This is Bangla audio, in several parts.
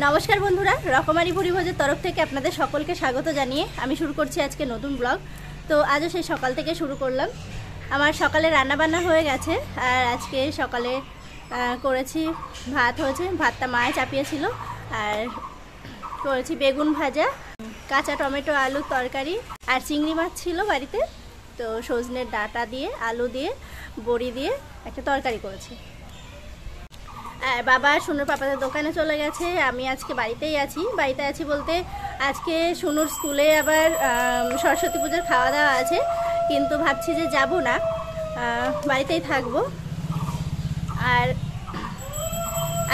नमस्कार बंधुरा रकमारी भुरिभोजेर तरफ थेके आपनादेर सकलके स्वागत जानिए आमी शुरू करछि आजके नतुन ब्लग। तो आजও সেই সকাল থেকে শুরু করলাম। আমার সকালে রান্না বান্না হয়ে গেছে আর আজকে সকালে করেছি ভাত হয়েছে, ভাতটা মায়ে চাপিয়েছিল আর করেছি বেগুন ভাজা, কাঁচা টমেটো আলুর তরকারি আর চিংড়ি মাছ ছিল বাড়িতে, তো সজনের ডাঁটা দিয়ে আলু দিয়ে বড়ি দিয়ে একটা তরকারি করেছি। বাবা শুনুর পাপাদের দোকানে চলে গেছে, আমি আজকে বাড়িতেই আছি। বাড়িতে আছি বলতে আজকে শুনুর স্কুলে আবার সরস্বতী পুজোর খাওয়া দাওয়া আছে, কিন্তু ভাবছি যে যাব না, বাড়িতেই থাকবো। আর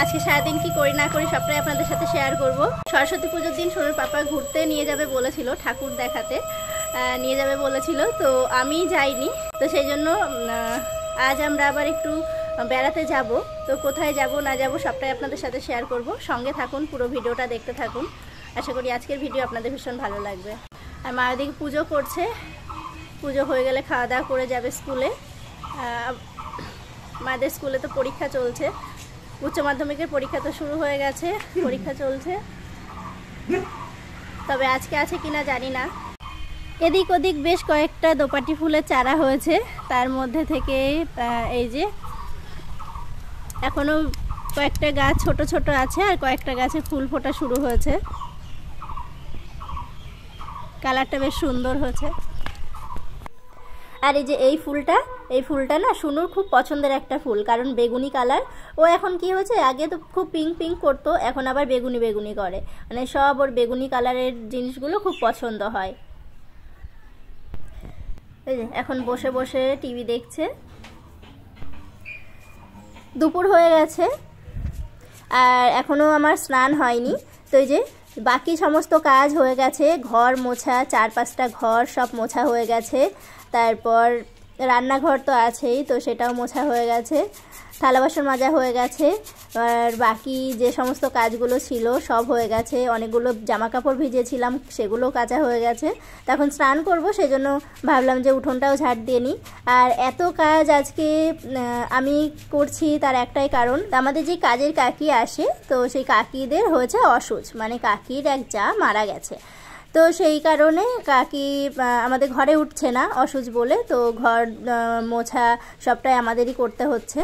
আজকে সারাদিন কি করি না করি সবটাই আপনাদের সাথে শেয়ার করব। সরস্বতী পুজোর দিন শুনুর পাপা ঘুরতে নিয়ে যাবে বলেছিল, ঠাকুর দেখাতে নিয়ে যাবে বলেছিল, তো আমি যাইনি। তো সেই জন্য আজ আমরা আবার একটু বেড়াতে যাব। তো কোথায় যাব না যাব সবটাই আপনাদের সাথে শেয়ার করব, সঙ্গে থাকুন, পুরো ভিডিওটা দেখতে থাকুন। আশা করি আজকের ভিডিও আপনাদের ভীষণ ভালো লাগবে। আর মা ওদিকে পুজো করছে, পুজো হয়ে গেলে খাওয়া দাওয়া করে যাবে স্কুলে। মাদের স্কুলে তো পরীক্ষা চলছে, উচ্চ মাধ্যমিকের পরীক্ষা তো শুরু হয়ে গেছে, পরীক্ষা চলছে, তবে আজকে আছে কিনা জানি না। এদিক ওদিক বেশ কয়েকটা দোপাটি ফুলের চারা হয়েছে, তার মধ্যে থেকে এই যে এখনো কয়েকটা গাছ ছোট ছোট আছে আর কয়েকটা গাছে ফুল ফোটা শুরু হয়েছে। কালারটা বেশ সুন্দর হয়েছে। আর এই যে এই ফুলটা না শুনুর খুব পছন্দের একটা ফুল, কারণ বেগুনি কালার। ও এখন কি হয়েছে, আগে তো খুব পিঙ্ক পিঙ্ক করতো, এখন আবার বেগুনি বেগুনি করে, মানে সব ওর বেগুনি কালারের জিনিসগুলো খুব পছন্দ হয়। এই যে এখন বসে বসে টিভি দেখছে। দুপুর হয়ে গেছে আর এখনও আমার স্নান হয়নি। তো এই যে বাকি সমস্ত কাজ হয়ে গেছে, ঘর মোছা, 4-5টা ঘর সব মোছা হয়ে গেছে, তারপর রান্নাঘর তো আছেই, তো সেটাও মোছা হয়ে গেছে, থালা বাসন মাজা হয়ে গেছে, আর বাকি যে সমস্ত কাজগুলো ছিল সব হয়ে গেছে। অনেকগুলো জামা কাপড় ভিজেছিলাম সেগুলো কাচা হয়ে গেছে। তখন স্নান করব, সেজন্য ভাবলাম যে উঠোনটাও ঝাড় দিয়ে নিই। আর এত কাজ আজকে আমি করছি তার একটাই কারণ, আমাদের যে কাজের কাকি আসে, তো সেই কাকিদের হয়েছে অসুচ, মানে কাকির এক যা মারা গেছে। তো সেই কারণে কাকি আমাদের ঘরে উঠছে না অসুচ বলে, তো ঘর মোছা সবটাই আমাদেরই করতে হচ্ছে।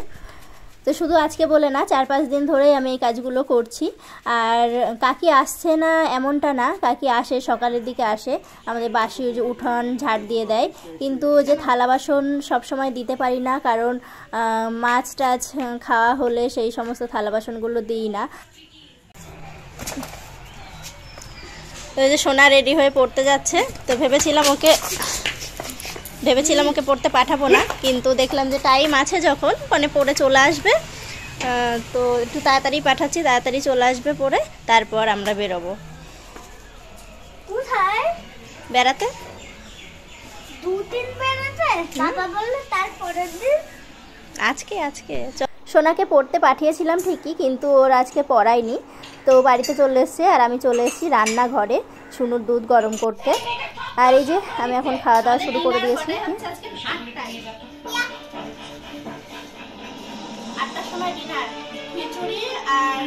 তো শুধু আজকে বলে না, 4-5 দিন ধরেই আমি এই কাজগুলো করছি। আর কাকি আসছে না এমনটা না, কাকি আসে, সকালের দিকে আসে, আমাদের বাসি যে উঠোন ঝাড় দিয়ে দেয়, কিন্তু যে থালা বাসন সবসময় দিতে পারি না, কারণ মাছ টাছ খাওয়া হলে সেই সমস্ত থালা বাসনগুলো দিই না। তো এই যে সোনা রেডি হয়ে পড়তে যাচ্ছে, তো ভেবেছিলাম ওকে পড়তে পাঠাবো না, কিন্তু দেখলাম যে টাইম আছে যখন, মানে পড়ে চলে আসবে, তো একটু তাড়াতাড়ি পাঠাচ্ছি, তাড়াতাড়ি চলে আসবে পড়ে, তারপর আমরা বেরোবো। কোথায় বেড়াতে? 2-3 বেড়াতে বাবা বলল তারপরের দিন। আজকে সোনাকে পড়তে পাঠিয়েছিলাম ঠিকই, কিন্তু ওর আজকে পড়ায়নি, তো বাড়িতে চলে এসছে। আর আমি চলে এসেছি রান্নাঘরে শুনুর দুধ গরম করতে। আর এই যে আমি এখন খাওয়া দাওয়া শুরু করে দিয়েছি। 8টার সময় ডিনার, খিচুড়ি আর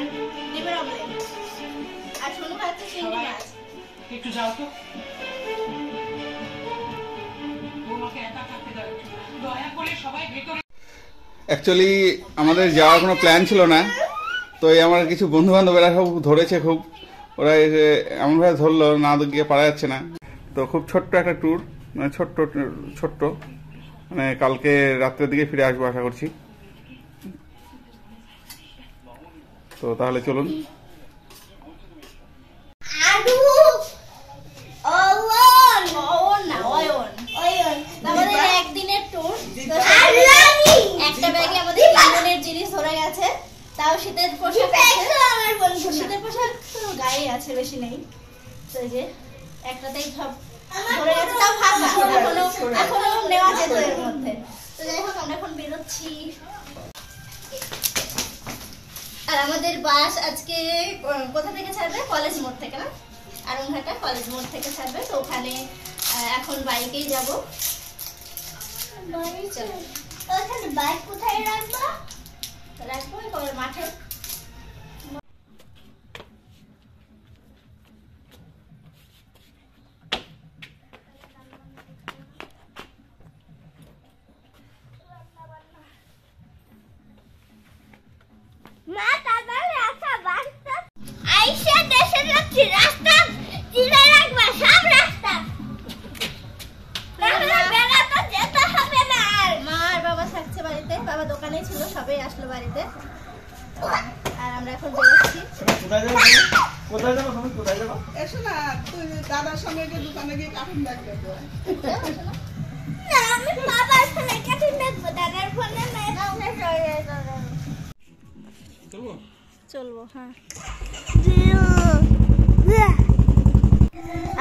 ডিমের অমলেট, আর সোনু খাচ্ছে চিংড়ি মাছ। একটু যাও তো, তোমাকে একা থাকতে দাও, দয়া করে সবাই ভেতরে। অ্যাকচুয়ালি আমাদের যাওয়ার কোনো প্ল্যান ছিল না, তো এই আমার কিছু বন্ধু বান্ধবেরা সব ধরেছে, খুব ওরা এমনভাবে ধরলো, না গিয়ে পারা যাচ্ছে না। তো খুব ছোট্ট একটা ট্যুর, মানে ছোট্ট, মানে কালকে রাত্রের দিকে ফিরে আসবো আশা করছি। তো তাহলে চলুন। একদিনের ট্যুর, একটা ব্যাগে আমাদের 3 দিনের জিনিস ধরে গেছে, তাও শীতের পোশাক আছে, আমার বন্ধু শীতের পোশাক তো গায়ে আছে, বেশি নেই। তো এই যে একটাতেই সব ধরে গেছে, তাও ফাঁকা, এখনো নেওয়া যেত এর মধ্যে। তো যাই হোক আমরা এখন বেরোচ্ছি। আর আমাদের বাস আজকে কোথা থেকে ছাড়বে? কলেজ মোড় থেকে, না আরংঘাটা কলেজ মোড় থেকে ছাড়বে। তো ওখানে এখন বাইকেই যাব। বাইক কোথায় রাখবো? মাঠে। মা তাহলে রাস্তা বাসটা আইসা দেশে যাচ্ছি, রাস্তা চিনে রাখবা সব রাস্তা। বেলা তো যেতে হবে না। মা আর বাবা থাকছে বাড়িতে, বাবা দোকানে ছিল, সবাই আসলো বাড়িতে। আর আমরা এখন বেরোচ্ছি। কোথায় যাবো? কোথায় যাবো? এসো না, তুই দাদার সঙ্গে দোকানে গিয়ে কার্টুন দেখবে। না আমি বাবার ফোনে কার্টুন দেখবো, দাদার ফোনে না। চলবো, হ্যাঁ।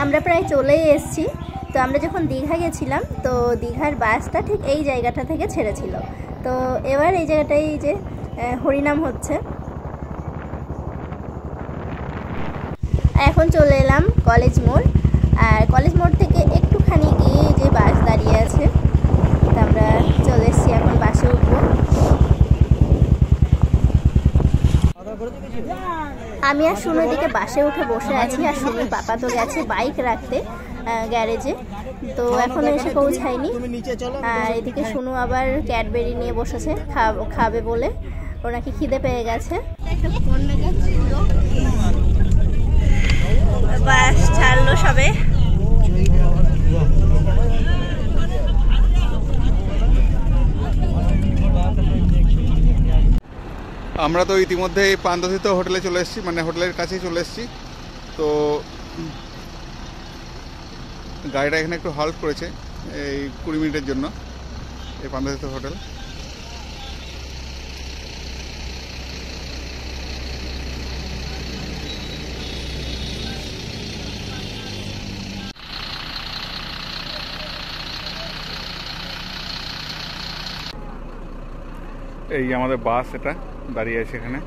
আমরা প্রায় চলেই এসেছি। তো আমরা যখন দীঘা গেছিলাম, তো দীঘার বাসটা ঠিক এই জায়গাটা থেকে ছেড়েছিল। তো এবার এই জায়গাটাই যে হরিনাম হচ্ছে। এখন চলে এলাম কলেজ মোড়। আর কলেজ মোড় থেকে একটুখানি গিয়ে যে বাস দাঁড়িয়ে আছে, তো আমরা চলে এসেছি, এখন বাসে উঠবো। আমি আর শুনো এদিকে বাসে উঠে বসে আছি, আর শুনুর পাপা তো গেছে বাইক রাখতে গ্যারেজে, তো এখনো এসে পৌঁছায়নি। আর এদিকে শুনু আবার ক্যাডবেরি নিয়ে বসেছে খাবে বলে, ওর নাকি খিদে পেয়ে গেছে। বাস ছাড়লো সবে। আমরা তো ইতিমধ্যে পান্থসিত হোটেলে চলে এসেছি, মানে হোটেলের কাছেই চলে এসেছি। তো গাড়িটা এখানে একটু হল্ট করেছে এই 20 মিনিটের জন্য, এই পান্থসিত হোটেল। এই আমাদের বাস, এটা দাঁড়িয়ে আছে এখানে।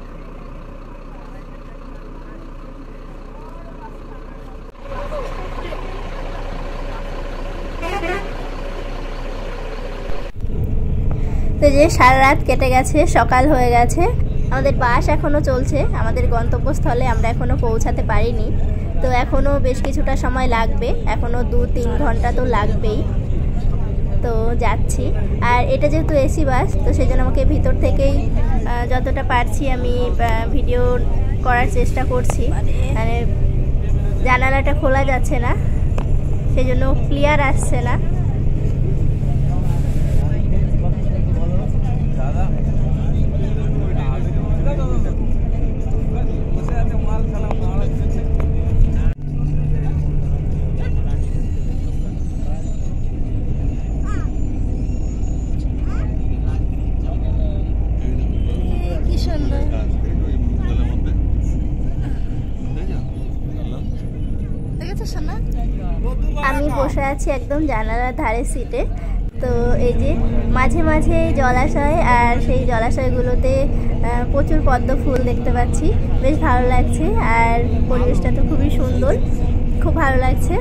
তো যে সারা রাত কেটে গেছে, সকাল হয়ে গেছে, আমাদের বাস এখনো চলছে। আমাদের গন্তব্যস্থলে আমরা এখনো পৌঁছাতে পারিনি, তো এখনো বেশ কিছুটা সময় লাগবে, এখনো 2-3 ঘন্টা তো লাগবেই। তো যাচ্ছি। আর এটা যেহেতু এসি বাস, তো সেই জন্য আমাকে ভিতর থেকেই যতটা পারছি আমি ভিডিও করার চেষ্টা করছি। মানে জানালাটা খোলা যাচ্ছে না, সেই জন্য ক্লিয়ার আসছে না। আমি বসে আছি একদম জানালার ধারে সিটে। তো এই যে মাঝে মাঝে জলাশয়, আর সেই জলাশয়গুলোতে প্রচুর পদ্ম ফুল দেখতে পাচ্ছি, বেশ ভালো লাগছে। আর পরিবেশটা তো খুবই সুন্দর, খুব ভালো লাগছে।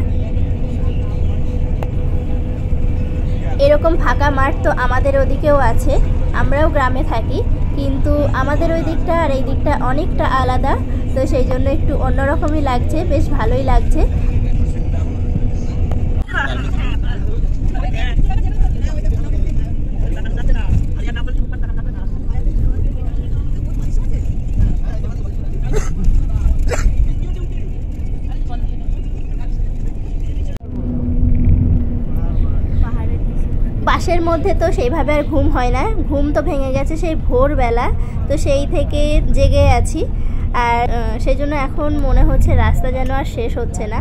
এরকম ফাঁকা মাঠ তো আমাদের ওদিকেও আছে, আমরাও গ্রামে থাকি, কিন্তু আমাদের ওই দিকটা আর এই দিকটা অনেকটা আলাদা। তো সেই জন্য একটু অন্যরকমই লাগছে, বেশ ভালোই লাগছে। বাসের মধ্যে তো সেইভাবে আর ঘুম হয় না, ঘুম তো ভেঙে গেছে সেই ভোরবেলা, তো সেই থেকে জেগে আছি। আর সেই জন্য এখন মনে হচ্ছে রাস্তা যেন আর শেষ হচ্ছে না।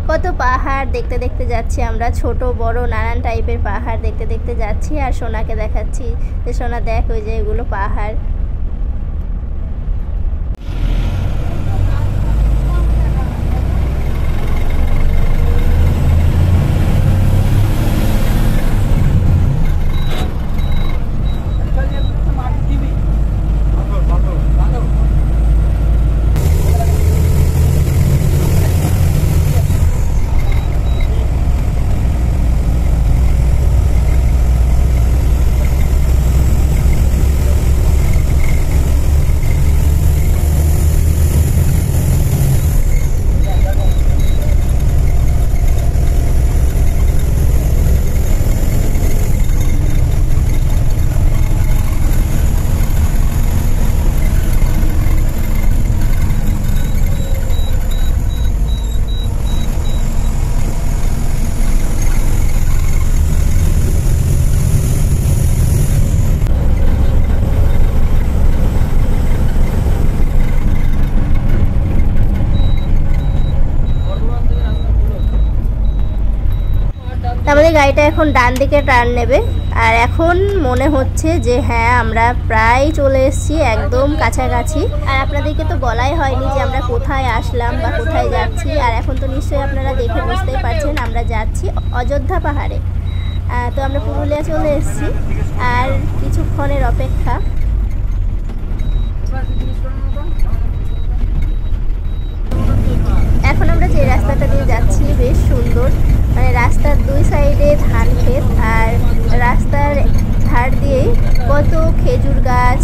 কত পাহাড় দেখতে দেখতে যাচ্ছি আমরা, ছোট বড় নানান টাইপের পাহাড় দেখতে দেখতে যাচ্ছি। আর সোনাকে দেখাচ্ছি যে সোনা দেখ ওই যে এগুলো পাহাড়। গাড়িটা এখন ডান দিকে টার্ন নেবে। আর এখন মনে হচ্ছে যে হ্যাঁ আমরা প্রায় চলে এসেছি, একদম কাছাকাছি। আর আপনাদেরকে তো বলাই হয়নি যে আমরা কোথায় আসলাম বা কোথায় যাচ্ছি। আর এখন তো নিশ্চয়ই আপনারা দেখে বুঝতেই পারছেন আমরা যাচ্ছি অযোধ্যা পাহাড়ে। তো আমরা পুরুলিয়া চলে এসেছি, আর কিছুক্ষণের অপেক্ষা। এখন আমরা যে রাস্তাটা দিয়ে যাচ্ছি বেশ সুন্দর, মানে রাস্তার দুই সাইডে ধান ক্ষেত, আর রাস্তার ধার দিয়েই কত খেজুর গাছ,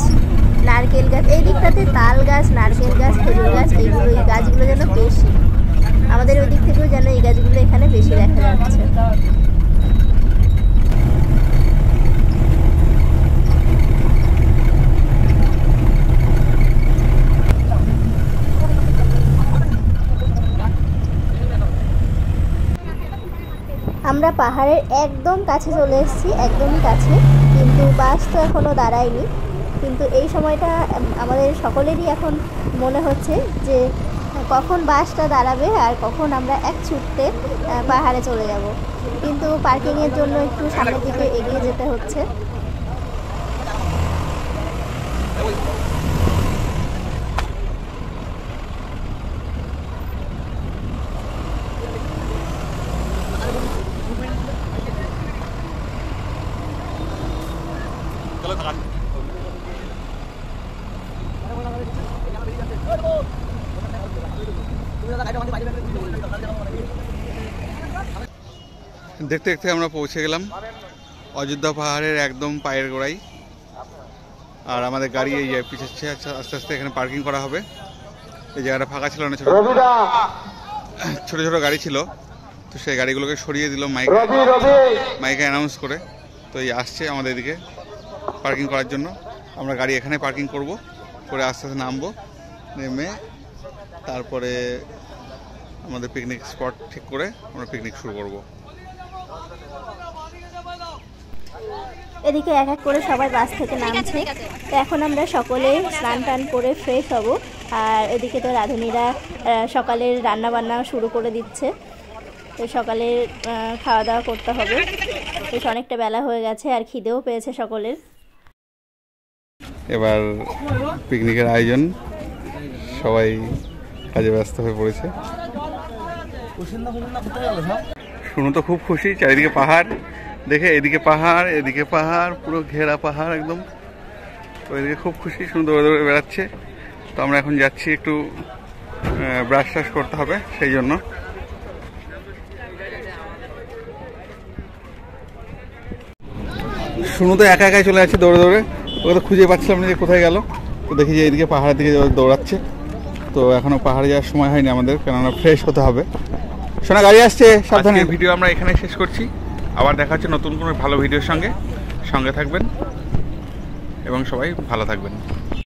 নারকেল গাছ, এই দিকটাতে তাল গাছ, নারকেল গাছ, খেজুর গাছ, এই গাছগুলো যেন বেশি। আমাদের ওই দিক থেকেও যেন এই গাছগুলো এখানে বেশি দেখা যাচ্ছে। আমরা পাহাড়ের একদম কাছে চলে এসেছি, একদমই কাছে, কিন্তু বাস তো এখনও দাঁড়ায়নি। কিন্তু এই সময়টা আমাদের সকলেরই এখন মনে হচ্ছে যে কখন বাসটা দাঁড়াবে আর কখন আমরা এক ছুটতে পাহাড়ে চলে যাব। কিন্তু পার্কিংয়ের জন্য একটু সামনের দিকে এগিয়ে যেতে হচ্ছে। দেখতে দেখতে আমরা পৌঁছে গেলাম অযোধ্যা পাহাড়ের একদম পায়ের গোড়ায়। আর আমাদের গাড়ি এই পিছাচ্ছে, আস্তে আস্তে এখানে পার্কিং করা হবে। এই জায়গাটা ফাঁকা ছিল না, ছোট ছোট গাড়ি ছিল, তো সেই গাড়িগুলোকে সরিয়ে দিল মাইকে অ্যানাউন্স করে। তো এই আসছে আমাদের এদিকে পার্কিং করার জন্য। আমরা গাড়ি এখানে পার্কিং করব, করে আস্তে আস্তে নামবো, নেমে তারপরে আমাদের পিকনিক স্পট ঠিক করে আমরা পিকনিক শুরু করব। এদিকে এক এক করে সবাই বাস থেকে নামছে। তো এখন আমরা সকলে স্নান টান করে ফ্রেশ হব। আর এদিকে তো রাঁধুনিরা সকালের রান্না বান্না শুরু করে দিচ্ছে। তো সকালে খাওয়া দাওয়া করতে হবে, বেশ অনেকটা বেলা হয়ে গেছে আর খিদেও পেয়েছে সকলের। এবার পিকনিকের আয়োজন, সবাই কাজে ব্যস্ত হয়ে পড়েছে। শুনো তো খুব খুশি, চারিদিকে পাহাড় দেখে, এদিকে পাহাড় এদিকে পাহাড়, পুরো ঘেরা পাহাড় একদম। তো এদিকে খুব খুশি, সুন্দর দৌড়ে বেড়াচ্ছে। তো আমরা এখন যাচ্ছি, একটু ব্রাশ ট্রাশ করতে হবে সেই জন্য। শুনো তো একা একাই চলে যাচ্ছে দৌড়ে দৌড়ে, ওকে তো খুঁজে পাচ্ছিলাম না যে কোথায় গেল। তো দেখি যে এইদিকে পাহাড়ের দিকে দৌড়াচ্ছে। তো এখনো পাহাড়ে যাওয়ার সময় হয়নি আমাদের, কেননা ফ্রেশ হতে হবে। শোনা গাড়ি আসছে, সাবধানে। ভিডিও আমরা এখানে শেষ করছি, আবার দেখা হচ্ছে নতুন কোনো ভালো ভিডিওর সঙ্গে থাকবেন এবং সবাই ভালো থাকবেন।